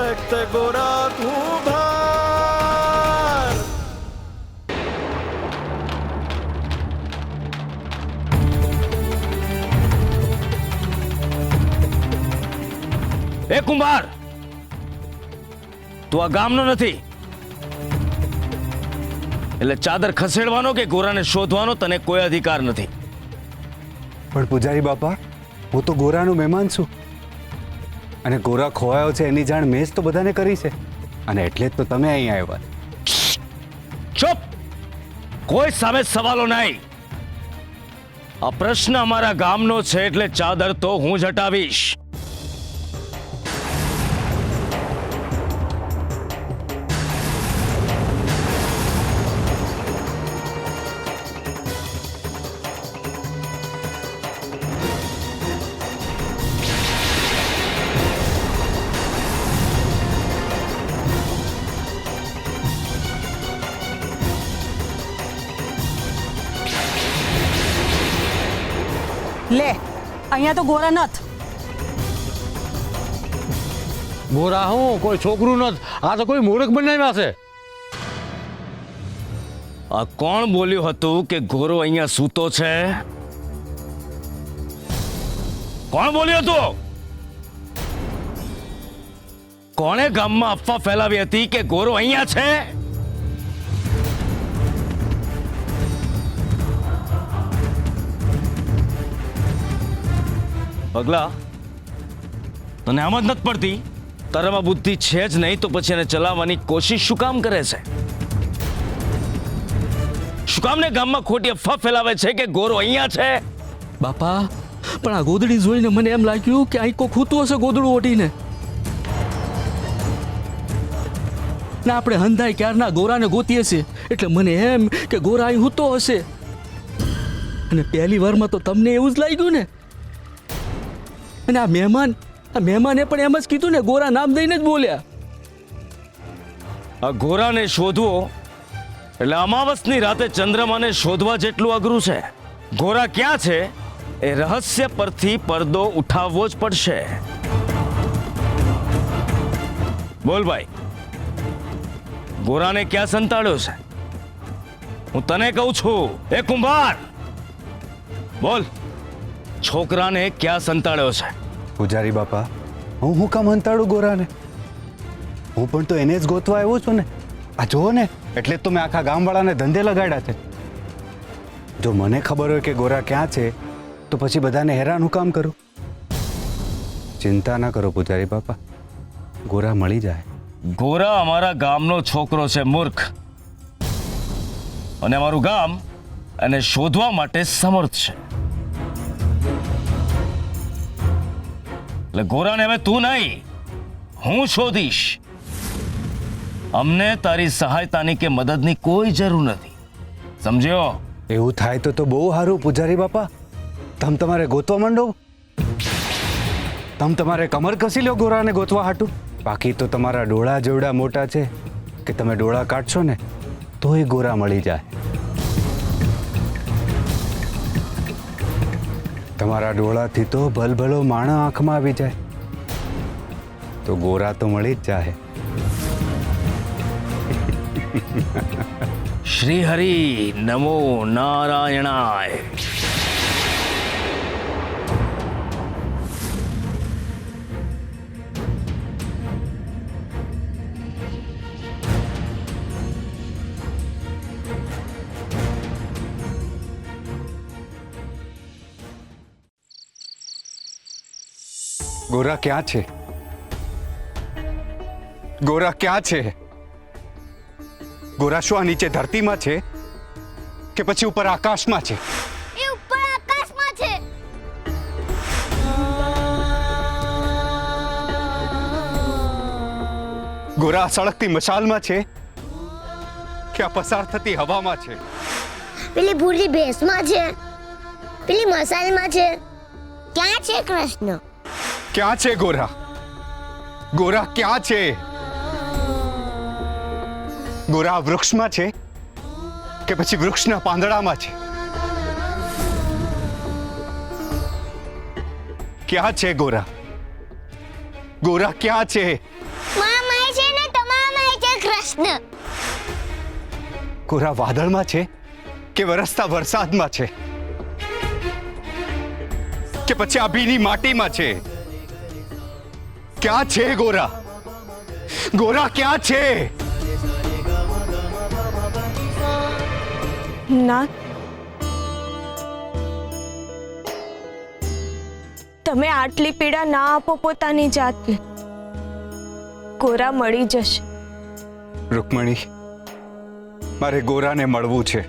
फक्त गोरा कुंभार। એ કુંભાર, તું આ ગામનો નથી એટલે ચાદર ખસેડવાનો કે ગોરાને શોધવાનો તને કોઈ અધિકાર નથી. પણ પૂજારી બાપા, હું તો ગોરાનો મહેમાન છું અને ગોરા ખોવાયો છે એની જાણ મેં જ તો બધાને કરી છે અને એટલે જ તો તમે અહીં આવ્યા. ચૂપ! કોઈ સામે સવાલો નહીં. આ પ્રશ્ન અમારા ગામનો છે એટલે ચાદર તો હું જ હટાવીશ. લે, અહીંયા તો ગોરા નથ. ગોરા હું કોઈ છોકરું નથી, આ તો કોઈ મૂર્ખ બનાવ્યા છે. આ કોણ બોલ્યું હતું કે ગોરો અહીંયા સૂતો છે? કોણ બોલ્યું હતું? કોણે ગામમાં અફવા ફેલાવી હતી કે ગોરો અહીંયા છે? પગલા, તને આમ જ નથી પડતી? તારામાં બુદ્ધિ છે જ નહીં તો પછી એને ચલાવવાની કોશિશ શું કામ કરે છે? શું કામ ને ગામમાં ખોટી અફવા ફેલાવે છે કે ગોરો અહીંયા છે? બાપા, પણ આ ગોદડી જોઈને મને એમ લાગ્યું કે અહીં કોઈ ખૂતું હશે ગોદડું ઓઢીને. ના, આપણે હંધાઈ ક્યારના ગોરાને ગોતીએ છીએ એટલે મને એમ કે ગોરા અહીં હૂતો હશે. અને પહેલી વારમાં તો તમને એવું જ લાગ્યું ને. અને આ મહેમાને પણ એમ જ કીધું ને, ગોરા નામ દઈને જ બોલ્યા. આ ગોરાને શોધવો એટલે અમાવસની રાતે ચંદ્રમાને શોધવા જેટલું અઘરું છે. ગોરા ક્યાં છે એ રહસ્ય પરથી પડદો ઉઠાવવો જ પડશે. બોલ ભાઈ, ગોરાને ક્યાં સંતાડ્યો છે? હું તને કહું છું, એ કુંભાર, બોલ, છોકરાને ક્યાં સંતાડ્યો છે? પૂજારી બાપા, હું કામ હંતાડું ગોરાને? હું પણ તો એને જ ગોતવા આવ્યો છું ને. આ જુઓ ને, એટલે જ તો મેં આખા ગામવાળાને ધંધે લગાડ્યા છે. જો મને ખબર હોય કે ગોરા ક્યાં છે તો પછી બધાને હેરાન હું કામ કરું? ચિંતા ના કરો પૂજારી બાપા, ગોરા મળી જાય. ગોરા અમારા ગામનો છોકરો છે, મૂર્ખ, અને અમારું ગામ એને શોધવા માટે સમર્થ છે. એટલે ગોરાને હવે તું નહીં, હું શોધીશ. અમને તારી સહાયતાની કે મદદની કોઈ જરૂર નથી, સમજ્યો? એવું થાય તો બહુ સારું પૂજારી બાપા. તમારે ગોતવા માંડો. તમારે કમર કસી લો ગોરાને ગોતવા હાટું. બાકી તો તમારા ડોળા જેવડા મોટા છે કે તમે ડોળા કાઢશો ને તોય ગોરા મળી જાય. તમારા ડોળાથી તો ભલભલો માણસ આંખમાં આવી જાય તો ગોરા તો મળી જ જાય. શ્રી હરિ નમો નારાયણાય. ગોરા ક્યાં છે? ગોરા ક્યાં છે? ગોરા શું આ નીચે ધરતીમાં છે કે પછી ઉપર આકાશમાં છે? એ ઉપર આકાશમાં છે. ગોરા આ સળગતી મશાલમાં છે કે આ પસાર થતી હવામાં છે? પેલી ભૂરી ભેંસમાં છે, પેલી મસાલમાં છે. ક્યાં છે કૃષ્ણ? ક્યાં છે ગોરા? ગોરા ક્યાં છે? ગોરા આ વૃક્ષમાં છે કે પછી વૃક્ષના પાંદડામાં છે? ક્યાં છે ગોરા? ગોરા ક્યાં છે? મારા કૃષ્ણ. ગોરા વાદળમાં છે કે વરસતા વરસાદમાં છે કે પછી આ ભીની માટીમાં છે? ક્યાં છે ગોરા? ગોરા ક્યાં છે? ના, તમે આટલી પીડા ના આપો પોતાની જાતને. ગોરા મળી જશે. રૂકમણી, મારે ગોરાને મળવું છે.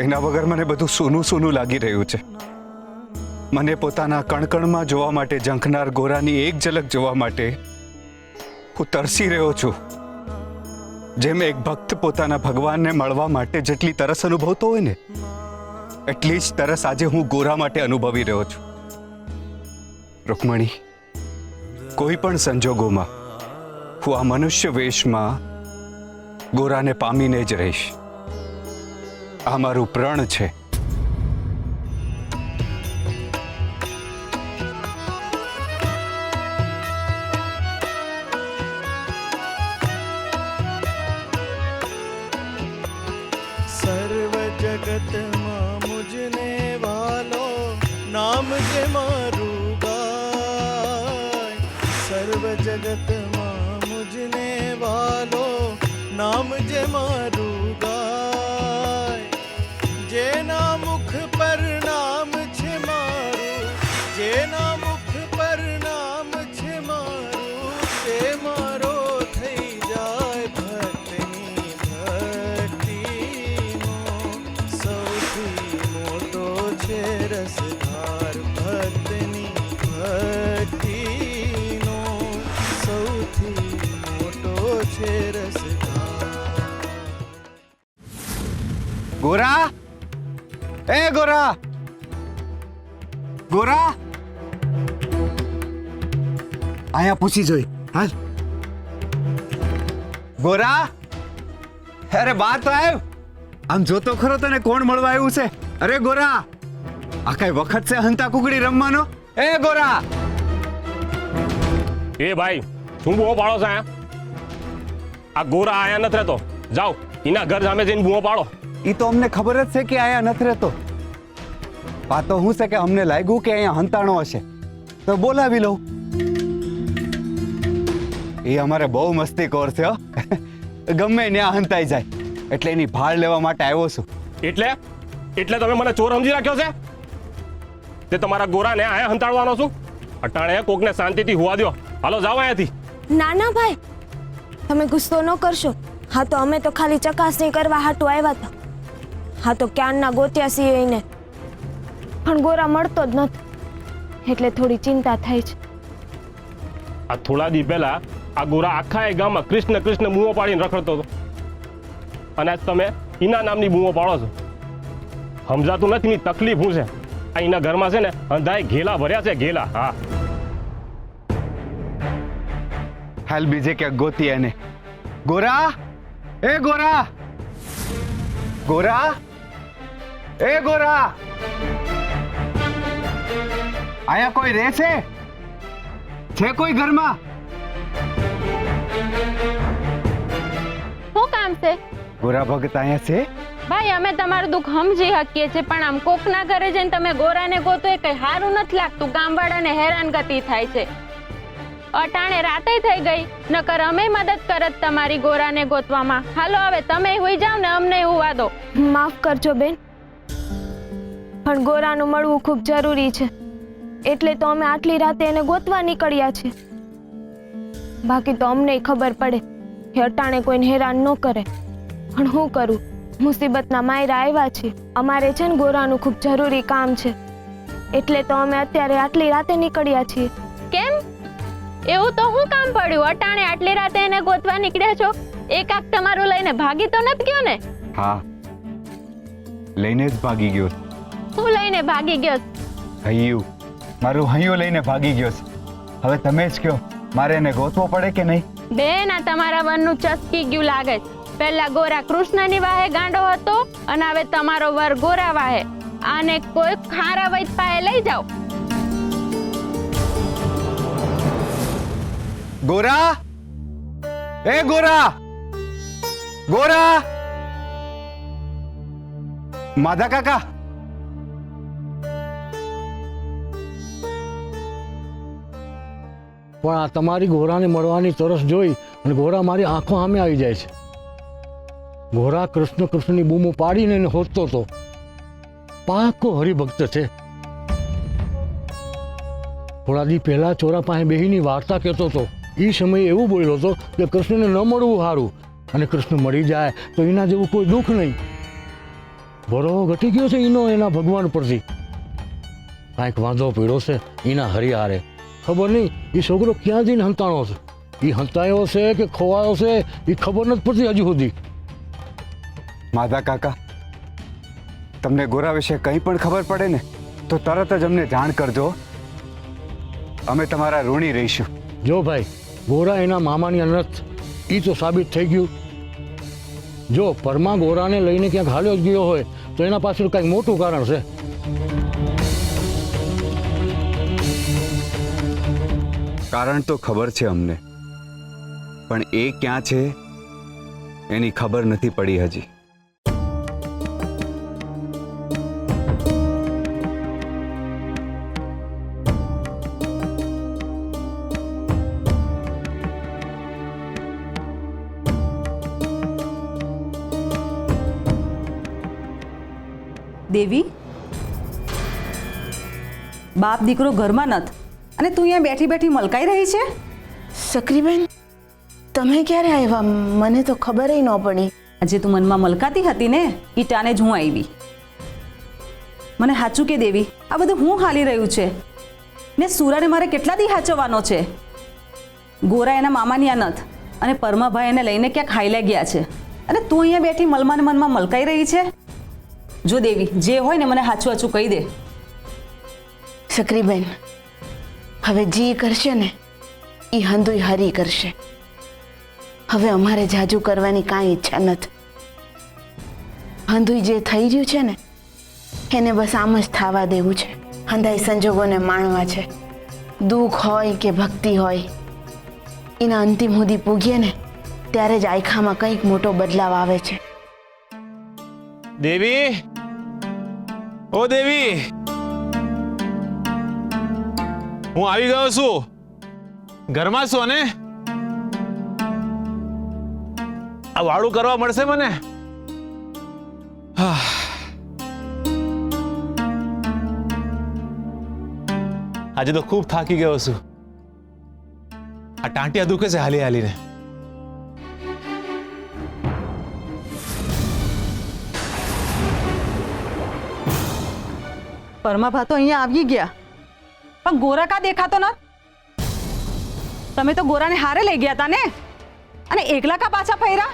એના વગર મને બધું સૂનું સૂનું લાગી રહ્યું છે. મને પોતાના કણકણમાં જોવા માટે ઝંખનાર ગોરાની એક ઝલક જોવા માટે હું તરસી રહ્યો છું. જેમ એક ભક્ત પોતાના ભગવાનને મળવા માટે જેટલી તરસ અનુભવતો હોય ને, એટલી જ તરસ આજે હું ગોરા માટે અનુભવી રહ્યો છું. રૂકમણી, કોઈ પણ સંજોગોમાં હું આ મનુષ્ય વેશમાં ગોરાને પામીને જ રહીશ. આ મારું પ્રણ છે. સર્વ જગતમાં મુજને વાલો નામ જે મારું ગાય. સર્વ જગતમાં મુજને વાલો નામ જે મારું ગાય. જેના મુખ પર નામ છે મારું, જેના મુખ પર નામ છે મારું, તે મારો થઈ જાય ભક્તની ભક્તિનો સૌથી મોટો છે રસધાર. ભક્તની ભક્તિનો સૌથી મોટો છે રસધાર. ગોરા, એ ગોરા, ગોરા, આયા પૂછી જોઈ. હાલ ગોરા, અરે બહાર તો આવ. આમ જોતો ખરો તને કોણ મળવા આવ્યું છે? અરે ગોરા, આ કઈ વખત છે હંતા કુકડી રમવાનો? એ ગોરા, એ ભાઈ શું બૂમો પાડો છો આયા? આ ગોરા આયા નથી રહેતો. જાઓ એના ઘર સામે જઈને બૂમો પાડો. ઈ તો અમને ખબર જ છે કે આયા નથી રહેતો. આ તો શું છે કે અમને લાગ્યું કે અહીંયા હંતાણો હશે તો બોલાવી લઉં. એ અમારે બહુ મસ્તી કોર છે હો. ગમે ત્યાં હંતાઈ જાય એટલે એની ભાળ લેવા માટે આવ્યો છું. એટલે એટલે તમે મને ચોર સમજી રાખ્યો છે? તે તમારા ગોરાને આયા હંતાડવાનો છું? અટાણે કોકને શાંતિથી હોવા દ્યો. હાલો જાઓ અહીંયાથી. ના ના ભાઈ, તમે ગુસ્સો ન કરશો. હા તો અમે તો ખાલી ચકાસણી કરવા હાટું આવ્યા હતા. હા તો ક્યારના ગોત્યા છીએ એને, પણ ગોરા મળતો જ નથી એટલે થોડી ચિંતા થઈ છે. આ થોડા દી પહેલા આ ગોરા આખા એ ગામમાં કૃષ્ણ કૃષ્ણ બૂમો પાડીને રખડતો હતો, અને આજ તમે ઈના નામની બૂમો પાડો છો. સમજાતું નથી ની તકલીફ શું છે. આ એના ઘરમાં છે ને અંધાએ ઘેલા ભર્યા છે, ઘેલા. હા હાલ બીજે ક્યાંક ગોતી એને. ગોરા, એ ગોરા, ગોરા, એ ગોરા, આયા કોઈ રહે છે? છે કોઈ ઘરમાં? શું કામ છે ગોરા ભગત અહીંયા છે? ભાઈ? અમે તમારું દુઃખ સમજી શકીએ છીએ, પણ આમ કોકના ઘરે જઈને તમે ગોરાને ગોતો એ કઈ સારું નથી લાગતું. ગામવાળાને હેરાનગતિ થાય છે. અટાણે રાતે થઈ ગઈ, નકર અમે મદદ કરત તમારી ગોરાને ગોતવામાં. હાલો હવે તમે હુઈ જાવ ને અમને હુવા દો. માફ કરજો બેન, પણ ગોરાનું મળવું ખૂબ જરૂરી છે એટલે તો અમે આટલી રાતે એને ગોતવા નીકળ્યા છીએ. બાકી તો અમને ખબર પડે કે અટાણે કોઈને હેરાન ન કરે, પણ હું કરું, મુસીબતના માયરા આવ્યા છીએ. અમારે છે ને ગોરાનું ખૂબ જરૂરી કામ છે એટલે તો અમે અત્યારે આટલી રાતે નીકળ્યા છીએ. કેમ એવું તો શું કામ પડ્યું? અટાણે આટલી રાતે એને ગોતવા નીકળ્યા છો? એકાક તમારું લઈને ભાગી તો નથી ગયો ને? હા, લઈને જ ભાગી ગયો. હું લઈને ભાગી ગયો? હૈયું, મારું હૈયું લઈને ભાગી ગયો છે. હવે તમે જ કહો, મારે એને ગોતવો પડે કે નહીં? બેન, આ તમારા વરનું ચસકી ગયું લાગે છે. પહેલા ગોરા કૃષ્ણની વાહે ગાંડો હતો અને હવે તમારો વર ગોરા વાહે. આને કોઈ ખારા વૈદ પાસે લઈ જાઓ. ગોરા, એ ગોરા, ગોરા, માધા કાકા, પણ આ તમારી ઘોરાને મળવાની તરસ જોઈ અને ઘોરા મારી આંખો સામે આવી જાય છે. ઘોરા કૃષ્ણ કૃષ્ણની બૂમો પાડીને એને હોતતો હતો. પાકો હરિભક્ત છે. થોડા દી પહેલા ચોરા પાસે બેહીની વાર્તા કહેતો હતો. એ સમયે એવું બોલ્યો હતો કે કૃષ્ણને ન મળવું સારું, અને કૃષ્ણ મળી જાય તો એના જેવું કોઈ દુઃખ નહીં. ભરો ઘટી ગયો છે એનો એના ભગવાન પરથી. કાંઈક વાંધો પીડ્યો છે એના હરિહારે. ખબર નહીં એ છોકરો ક્યાં જઈને હંતાણો છે. એ હંતાયો છે કે ખોવાયો છે એ ખબર નથી પડતી હજુ સુધી. માધા કાકા, તમને ગોરા વિશે કંઈ પણ ખબર પડે ને તો તરત જ અમને જાણ કરજો. અમે તમારા ઋણી રહીશું. જો ભાઈ, ગોરા એના મામાની અનર્થ એ તો સાબિત થઈ ગયું. જો પરમા ગોરાને લઈને ક્યાંક હાલ્યો જ ગયો હોય તો એના પાછળ કંઈક મોટું કારણ છે. કારણ તો ખબર છે અમને, પણ એ ક્યાં છે એની ખબર નથી પડી હજી. દેવી, બાપ દીકરો ઘરમાં નથ અને તું અહીંયા બેઠી બેઠી મલકાઈ રહી છે? સક્રીબેન, તમે ક્યારે આવ્યા? મને તો ખબર ન પડી. આજે તું મનમાં મલકાતી હતી ને ઈ ટાણે જ હું આવી. મને સાચું કે દેવી, આ બધું હું હાલી રહ્યું છે ને સુરાને મારે કેટલા દી હાચવવાનો છે? ગોરા એના મામાની આ નથ અને પરમાભાઈ એને લઈને ક્યાંક હાઈલા ગયા છે અને તું અહીંયા બેઠી મલમાને મનમાં મલકાઈ રહી છે. જો દેવી, જે હોય ને મને સાચું સાચું કહી દે. સક્રીબેન, હવે જી કરશે ને એ હંધુય હરી કરશે. હવે અમારે જાજુ કરવાની કાંઈ ઈચ્છા નથી. હંધુય જે થઈ રહ્યું છે ને એને બસ આમ જ થવા દેવું છે. હંધાઈ સંજોગોને માણવા છે. દુઃખ હોય કે ભક્તિ હોય, એના અંતિમ સુધી પૂગીએ ને ત્યારે જ આયખામાં કંઈક મોટો બદલાવ આવે છે. દેવી, ઓ દેવી, હું આવી ગયો છું. ઘરમાં છો ને? આ વાળું કરવા મળશે મને? આજે તો ખૂબ થાકી ગયો છું. આ ટાંટિયા દુખે છે હાલી હાલીને. પરમાભા તો અહીંયા આવી ગયા, પણ ગોરા કા દેખાતો ન? તમે તો ગોરાને હારે લઈ ગયા હતા ને, અને એકલા કા પાછા ફર્યા?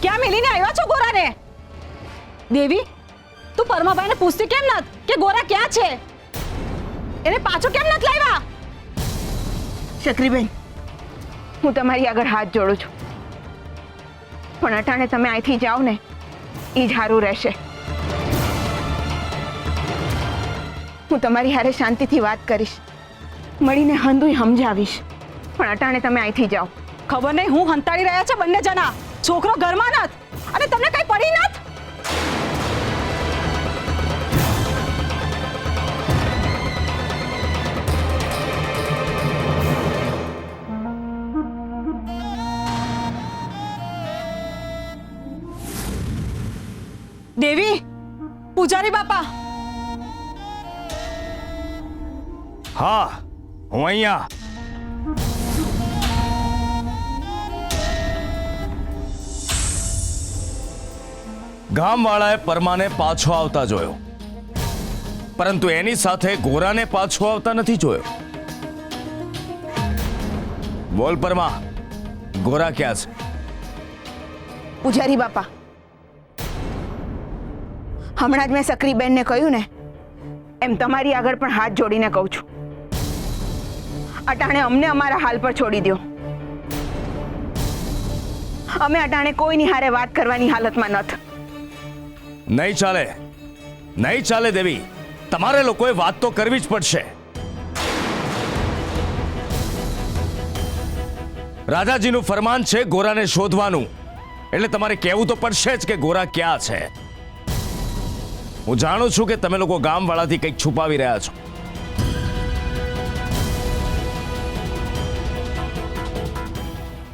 ક્યાં મેલીને આવ્યા છો ગોરાને? દેવી, તું પરમાભાઈને પૂછતી કેમ નત કે ગોરા ક્યાં છે? એને પાછો કેમ નત લાવ્યા? સક્રીબેન, હું તમારી આગળ હાથ જોડું છું, પણ અટાણે તમે અહીંથી જાઓ ને એ જ સારું રહેશે. હું તમારી હારે શાંતિથી વાત કરીશ, મળીને હંધુય સમજાવીશ, પણ અટાણે તમે અહીંથી જાઓ. ખબર નહીં હું હંતાડી રહ્યા છે બંને જણા. છોકરો ઘરમાં નત અને તમને કઈ પડી નત? દેવી, પૂજારી બાપા. હા, હું અહીંયા. ગામવાળાએ પરમાને પાછો આવતા જોયો, પરંતુ એની સાથે ગોરાને પાછો આવતા નથી જોયો. બોલ પરમા, ગોરા ક્યાં છે? પૂજારી બાપા, હમણાં જ મેં સક્રીબેનને કહ્યું ને એમ તમારી આગળ પણ હાથ જોડીને કહું છું, અટાણે અમને અમારા હાલ પર છોડી દો. અમે અટાણે કોઈની હારે વાત કરવાની હાલતમાં નથી. નહીં ચાલે, નહીં ચાલે દેવી. તમારે લોકોએ વાત તો કરવી જ પડશે. રાજાજીનું ફરમાન છે ગોરાને શોધવાનું, એટલે તમારે કહેવું તો પડશે જ કે ગોરા ક્યાં છે. હું જાણું છું કે તમે લોકો ગામવાળાથી કંઈક છુપાવી રહ્યા છો.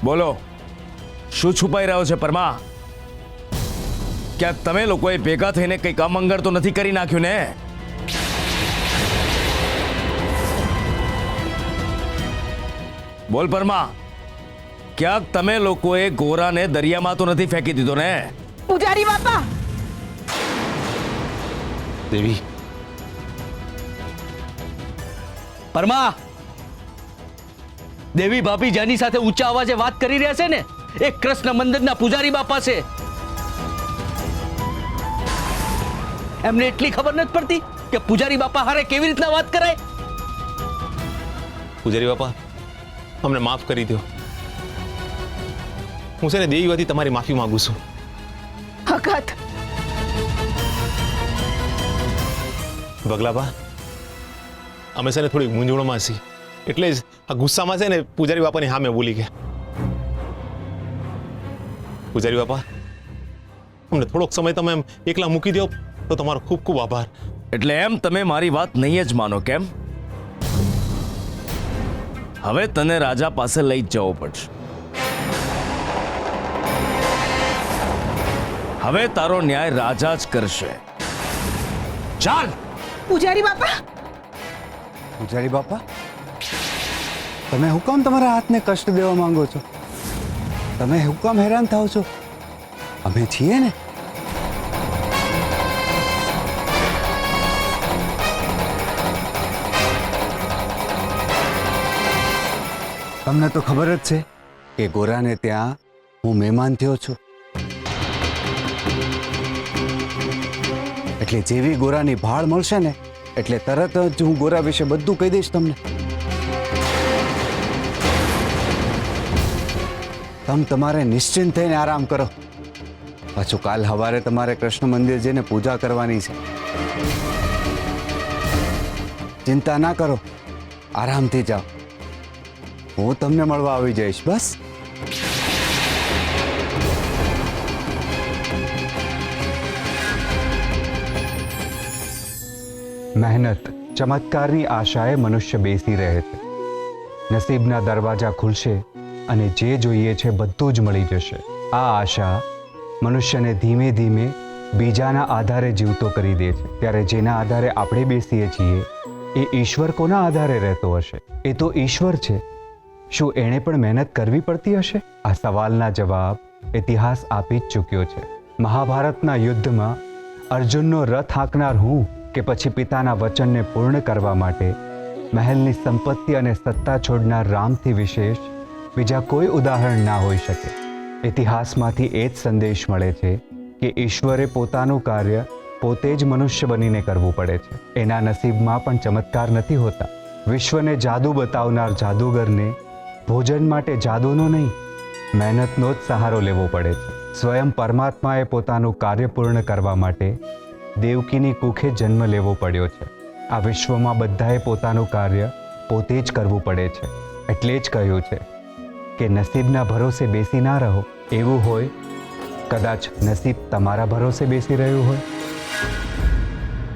બોલો, શું છુપાઈ રહ્યો છે પરમા? ક્યાંક તમે લોકોએ ભેગા થઈને કંઈક અમંગળ તો નથી કરી નાખ્યું ને? બોલ પરમા, ક્યાંક તમે લોકોએ ગોરાને દરિયામાં તો નથી ફેંકી દીધો ને? પૂજારી બાપા, દેવી, પરમા, દેવી ભાભી જેની સાથે ઊંચા અવાજે વાત કરી રહ્યા છે ને, એ કૃષ્ણ મંદિરના પૂજારી બાપા છે. એમને એટલી ખબર નથી પડતી કે પૂજારી બાપા હારે કેવી રીતના વાત કરાય? પૂજારી બાપા, અમને માફ કરી દો. હું છે ને દેવી વતી તમારી માફી માંગુ છું. હકત બગલાબા, અમે છે ને થોડી મૂંઝવણમાં છીએ, એટલે જ આ ગુસ્સામાં છે ને પૂજારી બાપાની સામે બોલી ગયા. પૂજારી બાપા, અમને થોડોક સમય તમે એમ એકલા મૂકી દો તો તમારો ખૂબ ખૂબ આભાર. એટલે એમ તમે મારી વાત નહીં જ માનો કેમ? હવે તને રાજા પાસે લઈ જ જવો પડશે. હવે તારો ન્યાય રાજા જ કરશે. ચાલ. પૂજારી બાપા, પૂજારી બાપા, તમે હું કામ તમારા હાથને કષ્ટ દેવા માંગો છો? તમે હું કામ હેરાન થાવ છો? અમે છીએ ને. તમને તો ખબર જ છે કે ગોરાને ત્યાં હું મહેમાન થયો છું. એટલે જેવી ગોરાની ભાળ મળશે ને એટલે તરત જ હું ગોરા વિશે બધું કહી દઈશ તમને. તમારે નિશ્ચિંત થઈને આરામ કરો. પાછું કાલ સવારે તમારે કૃષ્ણ મંદિર જઈને પૂજા કરવાની છે. ચિંતા ના કરો, આરામથી જાઓ. હું તમને મળવા આવી જઈશ. બસ. મહેનત, ચમત્કારની આશાએ મનુષ્ય બેસી રહે છે. નસીબના દરવાજા ખુલશે અને જે જોઈએ છે બધું જ મળી જશે. આ આશા મનુષ્યને ધીમે ધીમે બીજાના આધારે જીવતો કરી દે છે. ત્યારે જેના આધારે આપણે બેસીએ છીએ એ ઈશ્વર કોના આધારે રહેતો હશે? એ તો ઈશ્વર છે. શું એણે પણ મહેનત કરવી પડતી હશે? આ સવાલના જવાબ ઇતિહાસ આપી જ ચૂક્યો છે. મહાભારતના યુદ્ધમાં અર્જુનનો રથ હાંકનાર હું કે પછી પિતાના વચનને પૂર્ણ કરવા માટે મહેલની સંપત્તિ અને સત્તા છોડનાર રામથી વિશેષ બીજા કોઈ ઉદાહરણ ના હોઈ શકે. ઇતિહાસમાંથી એ જ સંદેશ મળે છે કે ઈશ્વરે પોતાનું કાર્ય પોતે જ મનુષ્ય બનીને કરવું પડે છે. એના નસીબમાં પણ ચમત્કાર નથી હોતા. વિશ્વને જાદુ બતાવનાર જાદુગરને ભોજન માટે જાદુનો નહીં, મહેનતનો જ સહારો લેવો પડે છે. સ્વયં પરમાત્માએ પોતાનું કાર્ય પૂર્ણ કરવા માટે દેવકીની કુખે જન્મ લેવો પડ્યો છે. આ વિશ્વમાં બધાએ પોતાનું કાર્ય પોતે જ કરવું પડે છે. એટલે જ કહ્યું છે કે નસીબના ભરોસે બેસી ના રહો. એવું હોય કદાચ નસીબ તમારા ભરોસે બેસી રહ્યું હોય.